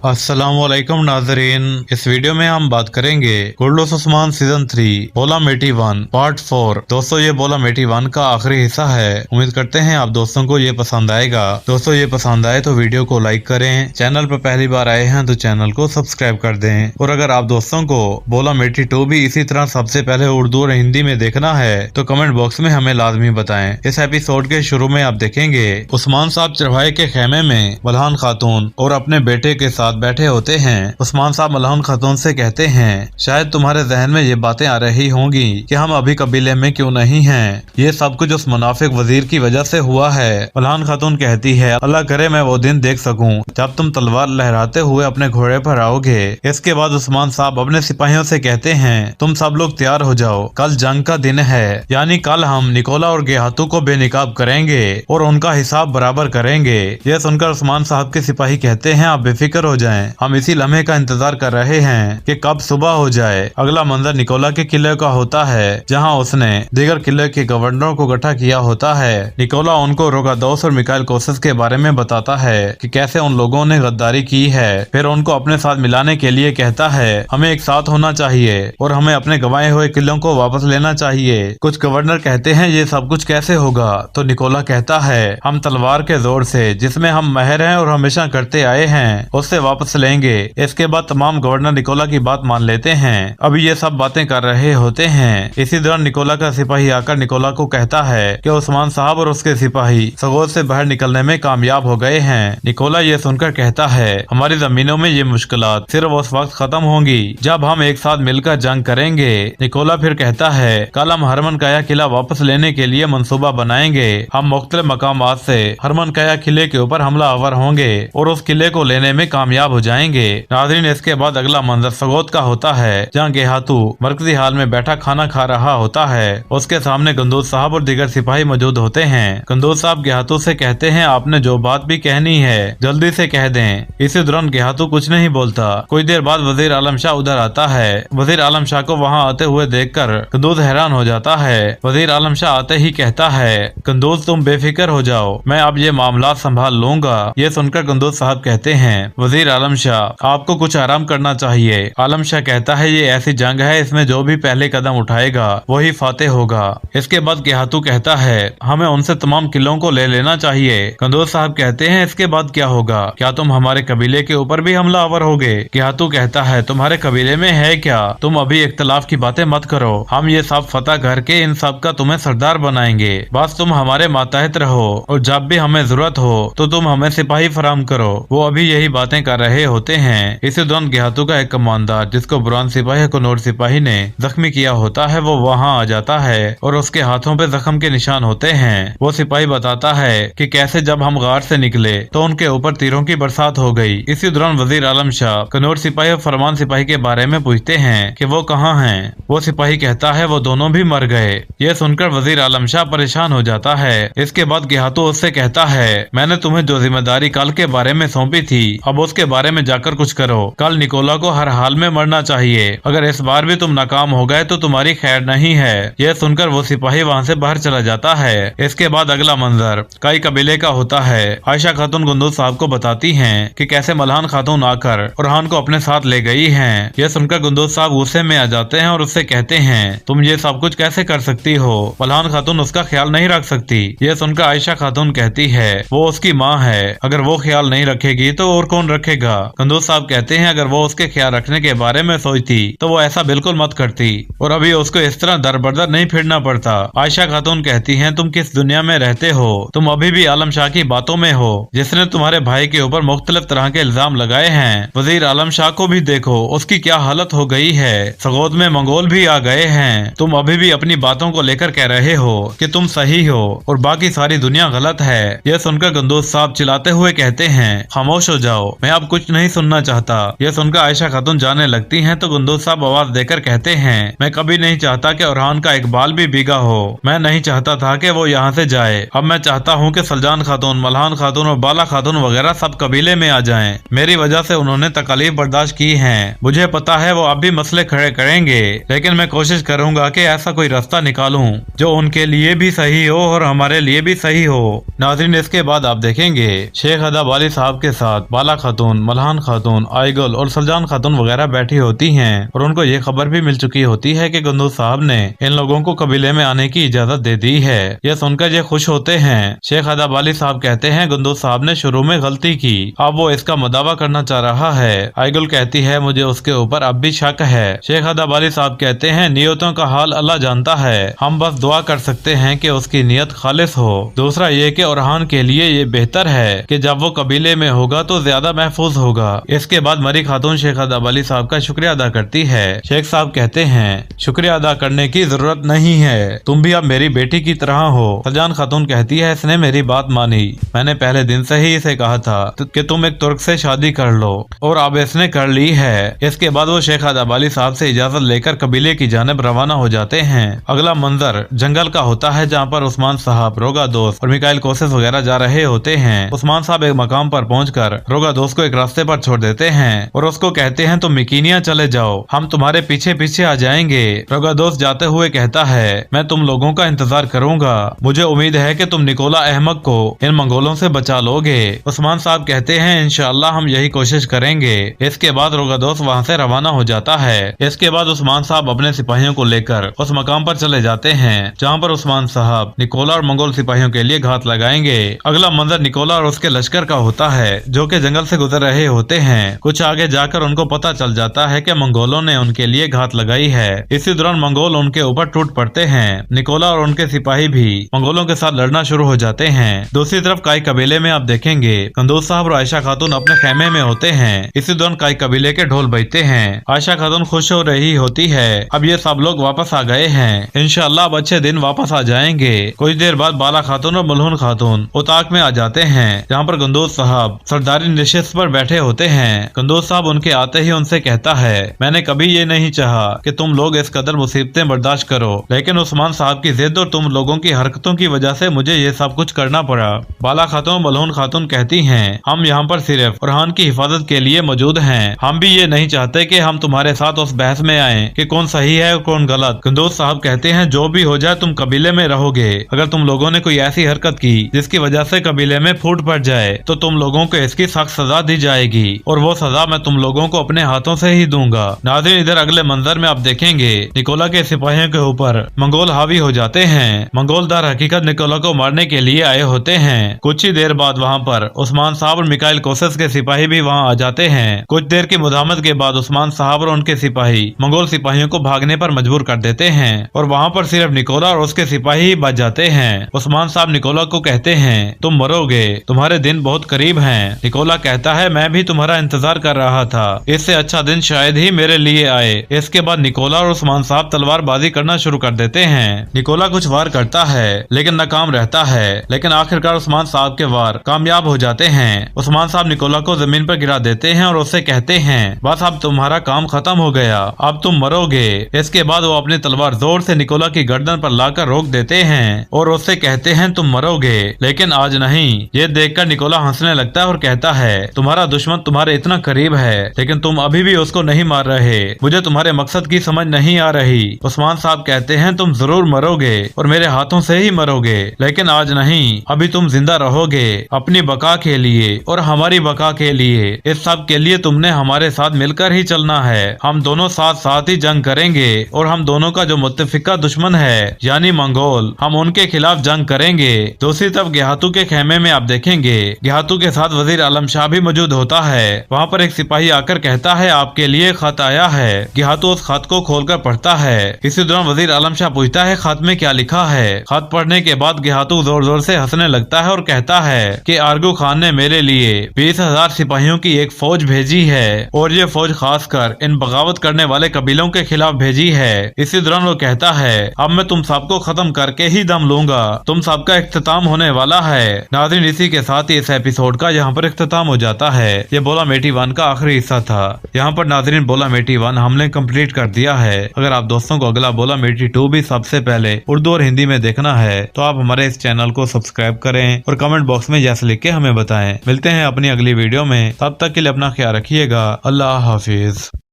अस्सलाम वालेकुम नाजरीन। इस वीडियो में हम बात करेंगे कुर्लुस उस्मान सीजन 3 बोला मेटी 1 पार्ट 4। दोस्तों ये बोला मेटी 1 का आखिरी हिस्सा है। उम्मीद करते हैं आप दोस्तों को ये पसंद आएगा। दोस्तों ये पसंद आए तो वीडियो को लाइक करें, चैनल पर पहली बार आए हैं तो चैनल को सब्सक्राइब कर दें। और अगर आप दोस्तों को बोला मेटी 2 भी इसी तरह सबसे पहले उर्दू और हिंदी में देखना है तो कमेंट बॉक्स में हमें लाजमी बताएं। इस एपिसोड के शुरू में आप देखेंगे उस्मान साहब चरवाहे के खेमे में मल्हान खातून और अपने बेटे के साथ बैठे होते हैं। उस्मान साहब मल्हान खातून से कहते हैं, शायद तुम्हारे जहन में ये बातें आ रही होंगी कि हम अभी कबीले में क्यों नहीं हैं। ये सब कुछ उस मुनाफिक वजीर की वजह से हुआ है। मल्हान खातून कहती है, अल्लाह करे मैं वो दिन देख सकूं जब तुम तलवार लहराते हुए अपने घोड़े पर आओगे। इसके बाद उस्मान साहब अपने सिपाहियों से कहते हैं, तुम सब लोग तैयार हो जाओ, कल जंग का दिन है। यानी कल हम निकोला और गेहातू को बेनिकाब करेंगे और उनका हिसाब बराबर करेंगे। यह सुनकर उस्मान साहब के सिपाही कहते हैं, आप बेफिक्र हो जाएं, हम इसी लम्हे का इंतजार कर रहे हैं कि कब सुबह हो जाए। अगला मंजर निकोला के किले का होता है जहां उसने दीगर किले के गवर्नरों को इकट्ठा किया होता है। निकोला उनको रोगादोस और मिकाइल कोसिस के बारे में बताता है कि कैसे उन लोगों ने गद्दारी की है। फिर उनको अपने साथ मिलाने के लिए कहता है, हमें एक साथ होना चाहिए और हमें अपने गंवाए हुए किलों को वापस लेना चाहिए। कुछ गवर्नर कहते हैं ये सब कुछ कैसे होगा, तो निकोला कहता है, हम तलवार के जोर से जिसमें हम माहिर हैं और हमेशा करते आए हैं उससे वापस लेंगे। इसके बाद तमाम गवर्नर निकोला की बात मान लेते हैं। अभी ये सब बातें कर रहे होते हैं। इसी दौरान निकोला का सिपाही आकर निकोला को कहता है कि उस्मान साहब और उसके सिपाही सगोद से बाहर निकलने में कामयाब हो गए हैं। निकोला ये सुनकर कहता है, हमारी जमीनों में ये मुश्किलात सिर्फ उस वक्त खत्म होंगी जब हम एक साथ मिलकर जंग करेंगे। निकोला फिर कहता है, कल हम हरमन काया किला वापस लेने के लिए मंसूबा बनाएंगे। हम मुख्तलिफ मकामात से हरमन काया किले के ऊपर हमला आवर होंगे और उस किले को लेने में कामयाब हो जाएंगे। नाज़रीन इसके बाद अगला मंजर सगोद का होता है जहाँ गेहातू मरकजी हाल में बैठा खाना खा रहा होता है। उसके सामने गंदूज साहब और दीगर सिपाही मौजूद होते हैं। गंदूज साहब गेहातू से कहते हैं, आपने जो बात भी कहनी है जल्दी से कह दें। इसी दौरान गेहातू कुछ नहीं बोलता। कुछ देर बाद वजीर आलम शाह उधर आता है। वजीर आलम शाह को वहाँ आते हुए देखकर गंदूज हैरान हो जाता है। वजीर आलम शाह आते ही कहता है, गंदूज तुम बेफिक्र हो जाओ, मैं अब ये मामला संभाल लूंगा। ये सुनकर गंदूज साहब कहते हैं, वजीर आलम शाह आपको कुछ आराम करना चाहिए। आलम शाह कहता है, ये ऐसी जंग है इसमें जो भी पहले कदम उठाएगा वही फातेह होगा। इसके बाद गेहातू कहता है, हमें उनसे तमाम किलों को ले लेना चाहिए। गंदूज साहब कहते हैं, इसके बाद क्या होगा, क्या तुम हमारे कबीले के ऊपर भी हमला आवर होगे। गेहातू कहता है, तुम्हारे कबीले में है क्या, तुम अभी इख्तलाफ की बातें मत करो, हम ये सब फतह करके इन सब का तुम्हें सरदार बनाएंगे। बस तुम हमारे मातहत रहो और जब भी हमें जरूरत हो तो तुम हमें सिपाही फराम करो। वो अभी यही बातें कर रहे होते हैं। इसी दौरान गेहातू का एक कमांडर जिसको बुरान सिपाही कनौर सिपाही ने जख्मी किया होता है वो वहाँ आ जाता है और उसके हाथों पे जख्म के निशान होते हैं। वो सिपाही बताता है कि कैसे जब हम गार से निकले तो उनके ऊपर तीरों की बरसात हो गई। इसी दौरान वजीर आलम शाह कनौर सिपाही और फरमान सिपाही के बारे में पूछते हैं कि वो कहाँ हैं। वो सिपाही कहता है, वो दोनों भी मर गए। ये सुनकर वजीर आलम शाह परेशान हो जाता है। इसके बाद गेहातू उससे कहता है, मैंने तुम्हें जो जिम्मेदारी कल के बारे में सौंपी थी अब उसके बारे में जाकर कुछ करो। कल निकोला को हर हाल में मरना चाहिए। अगर इस बार भी तुम नाकाम हो गए तो तुम्हारी खैर नहीं है। यह सुनकर वो सिपाही वहाँ से बाहर चला जाता है। इसके बाद अगला मंजर कई कबीले का होता है। आयशा खातून गंदूज साहब को बताती हैं कि कैसे मल्हान खातून आकर ओरहान को अपने साथ ले गई हैं। यह सुनकर गंदूज साहब गुस्से में आ जाते हैं और उससे कहते हैं, तुम ये सब कुछ कैसे कर सकती हो, मल्हान खातून उसका ख्याल नहीं रख सकती। यह सुनकर आयशा खातून कहती है, वो उसकी माँ है, अगर वो ख्याल नहीं रखेगी तो और कौन रखेगा। गंदूज साहब कहते हैं, अगर वो उसके ख्याल रखने के बारे में सोचती तो वो ऐसा बिल्कुल मत करती और अभी उसको इस तरह दर बदर नहीं फिरना पड़ता। आयशा खातून कहती हैं, तुम किस दुनिया में रहते हो, तुम अभी भी आलम शाह की बातों में हो जिसने तुम्हारे भाई के ऊपर मुख्तलिफ तरह के इल्जाम लगाए हैं। वजीर आलम शाह को भी देखो, उसकी क्या हालत हो गई है। सगोद में मंगोल भी आ गए हैं। तुम अभी भी अपनी बातों को लेकर कह रहे हो कि तुम सही हो और बाकी सारी दुनिया गलत है। यह सुनकर गंदूज साहब चिल्लाते हुए कहते हैं, खामोश हो जाओ, मैं अब कुछ नहीं सुनना चाहता। यह सुनकर आयशा खातून जाने लगती हैं तो गंदूज साहब आवाज देकर कहते हैं, मैं कभी नहीं चाहता कि ओरहान का एक बाल भी भीगा हो। मैं नहीं चाहता था कि वो यहाँ से जाए। अब मैं चाहता हूँ कि सलजान खातून, मल्हान खातून और बाला खातून वगैरह सब कबीले में आ जाएं। मेरी वजह से उन्होंने तकलीफ बर्दाश्त की है। मुझे पता है वो अब भी मसले खड़े करेंगे, लेकिन मैं कोशिश करूंगा कि ऐसा कोई रास्ता निकालूं जो उनके लिए भी सही हो और हमारे लिए भी सही हो। नाज़रीन इसके बाद आप देखेंगे शेख अदाब अली साहब के साथ बाला खातून खातून, मल्हान खातून, आइगल और सलजान खातून वगैरह बैठी होती हैं और उनको ये खबर भी मिल चुकी होती है कि कुंदूज साहब ने इन लोगों को कबीले में आने की इजाजत दे दी है। यह सुनकर ये खुश होते हैं। शेख अदाब अली साहब कहते हैं कुंदूज साहब ने शुरू में गलती की, अब वो इसका मुदावा करना चाह रहा है। आइगल कहती है मुझे उसके ऊपर अब भी शक है। शेख अदाब अली साहब कहते हैं नियतों का हाल अल्लाह जानता है, हम बस दुआ कर सकते हैं कि उसकी नियत खालिस हो। दूसरा ये कि ओरहान के लिए ये बेहतर है कि जब वो कबीले में होगा तो ज्यादा महफूज होगा। इसके बाद मरी खातून शेख अदाब अली साहब का शुक्रिया अदा करती है। शेख साहब कहते हैं शुक्रिया अदा करने की जरूरत नहीं है, तुम भी अब मेरी बेटी की तरह हो। सलजान खातून कहती है इसने मेरी बात मानी, मैंने पहले दिन से ही इसे कहा था कि तुम एक तुर्क से शादी कर लो और अब इसने कर ली है। इसके बाद वो शेख अदाब अली साहब से इजाजत लेकर कबीले की जानिब रवाना हो जाते हैं। अगला मंजर जंगल का होता है जहाँ पर उस्मान साहब, रोगा दोस्त और मिकाइल कोसेस वगैरह जा रहे होते हैं। उस्मान साहब एक मकाम पर पहुंचकर रोगा दोस्त को एक रास्ते पर छोड़ देते हैं और उसको कहते हैं तुम मिकीनिया चले जाओ, हम तुम्हारे पीछे पीछे आ जाएंगे। रोगा दोस्त जाते हुए कहता है मैं तुम लोगों का इंतजार करूंगा, मुझे उम्मीद है कि तुम निकोला अहमद को इन मंगोलों से बचा लोगे। उस्मान साहब कहते हैं इंशाअल्लाह हम यही कोशिश करेंगे। इसके बाद रोगा दोस्त वहाँ से रवाना हो जाता है। इसके बाद उस्मान साहब अपने सिपाहियों को लेकर उस मकाम पर चले जाते हैं जहाँ पर उस्मान साहब निकोला और मंगोल सिपाहियों के लिए घात लगाएंगे। अगला मंजर निकोला और उसके लश्कर का होता है जो कि जंगल से गुजर रहे होते हैं। कुछ आगे जाकर उनको पता चल जाता है कि मंगोलों ने उनके लिए घात लगाई है। इसी दौरान मंगोल उनके ऊपर टूट पड़ते हैं। निकोला और उनके सिपाही भी मंगोलों के साथ लड़ना शुरू हो जाते हैं। दूसरी तरफ काई कबीले में आप देखेंगे कुंदूज साहब और आयशा खातून अपने खेमे में होते हैं। इसी दौरान काई कबीले के ढोल बजते हैं। आयशा खातून खुश हो रही होती है, अब ये सब लोग वापस आ गए हैं, इंशाअल्लाह अब अच्छे दिन वापस आ जाएंगे। कुछ देर बाद बाला खातून और मलहून खातून उताक में आ जाते हैं जहाँ पर कुंदूज साहब सरदारी नशिस्त पर बैठे होते हैं। कुंदूज साहब उनके आते ही उनसे कहता है मैंने कभी ये नहीं चाहा कि तुम लोग इस कदर मुसीबतें बर्दाश्त करो, लेकिन उस्मान साहब की जिद और तुम लोगों की हरकतों की वजह से मुझे ये सब कुछ करना पड़ा। बाला खातून मलहून खातून कहती हैं हम यहाँ पर सिर्फ ओरहान की हिफाजत के लिए मौजूद हैं, हम भी ये नहीं चाहते कि हम तुम्हारे साथ उस बहस में आए कि कौन सही है और कौन गलत। कुंदूज साहब कहते हैं जो भी हो जाए तुम कबीले में रहोगे, अगर तुम लोगों ने कोई ऐसी हरकत की जिसकी वजह से कबीले में फूट पड़ जाए तो तुम लोगों को इसकी सख्त सजा दी जाएगी और वो सजा मैं तुम लोगों को अपने हाथों से ही दूंगा। नाज़रीन इधर अगले मंजर में आप देखेंगे निकोला के सिपाहियों के ऊपर मंगोल हावी हो जाते हैं। मंगोल दर हकीकत निकोला को मारने के लिए आए होते हैं। कुछ ही देर बाद वहाँ पर उस्मान साहब और मिकाइल कोसेस के सिपाही भी वहाँ आ जाते हैं। कुछ देर की मुदामत के बाद उस्मान साहब और उनके सिपाही मंगोल सिपाहियों को भागने पर मजबूर कर देते हैं और वहाँ पर सिर्फ निकोला और उसके सिपाही ही बच जाते हैं। उस्मान साहब निकोला को कहते हैं तुम मरोगे, तुम्हारे दिन बहुत करीब हैं। निकोला कहता है मैं भी तुम्हारा इंतजार कर रहा था, इससे अच्छा दिन शायद ही मेरे लिए आए। इसके बाद निकोला और उस्मान साहब तलवारबाजी करना शुरू कर देते हैं। निकोला कुछ वार करता है लेकिन नाकाम रहता है, लेकिन आखिरकार उस्मान साहब के वार कामयाब हो जाते हैं। उस्मान साहब निकोला को जमीन पर गिरा देते हैं और उससे कहते हैं बस अब तुम्हारा काम खत्म हो गया, अब तुम मरोगे। इसके बाद वो अपनी तलवार जोर से निकोला की गर्दन पर लाकर रोक देते हैं और उससे कहते हैं तुम मरोगे, लेकिन आज नहीं। ये देखकर निकोला हंसने लगता है और कहता है तुम्हारा दुश्मन तुम्हारे इतना करीब है लेकिन तुम अभी भी उसको नहीं मार रहे, मुझे तुम्हारे मकसद की समझ नहीं आ रही। उस्मान साहब कहते हैं तुम जरूर मरोगे और मेरे हाथों से ही मरोगे, लेकिन आज नहीं, अभी तुम जिंदा रहोगे अपनी बका के लिए और हमारी बका के लिए। इस सब के लिए तुमने हमारे साथ मिलकर ही चलना है। हम दोनों साथ साथ ही जंग करेंगे और हम दोनों का जो मुत्तफिका दुश्मन है यानी मंगोल, हम उनके खिलाफ जंग करेंगे। दूसरी तरफ गेहातू के खेमे में आप देखेंगे गेहातू के साथ वजीर आलम शाह भी मौजूद होता है। वहाँ पर एक सिपाही आकर कहता है आपके लिए खत आया है। गेहातू उस खत को खोलकर पढ़ता है। इसी दौरान वजीर आलम शाह पूछता है खत में क्या लिखा है। खत पढ़ने के बाद गेहातू जोर जोर से हंसने लगता है और कहता है कि आरगू खान ने मेरे लिए 20,000 सिपाहियों की एक फौज भेजी है और ये फौज खासकर इन बगावत करने वाले कबीलों के खिलाफ भेजी है। इसी दौरान वो कहता है अब मैं तुम सबको खत्म करके ही दम लूंगा, तुम सबका इख्तिताम होने वाला है। नाज़रीन इसी के साथ ही इस एपिसोड का यहाँ पर इख्तिताम हो जाता है। ये बोला मेटी 1 का आखिरी हिस्सा था। यहाँ पर नाज़रीन बोला मेटी 1 हमने कंप्लीट कर दिया है। अगर आप दोस्तों को अगला बोला मेटी 2 भी सबसे पहले उर्दू और हिंदी में देखना है तो आप हमारे इस चैनल को सब्सक्राइब करें और कमेंट बॉक्स में यस लिख के हमें बताएं। मिलते हैं अपनी अगली वीडियो में, तब तक के लिए अपना ख्याल रखिएगा। अल्लाह हाफिज।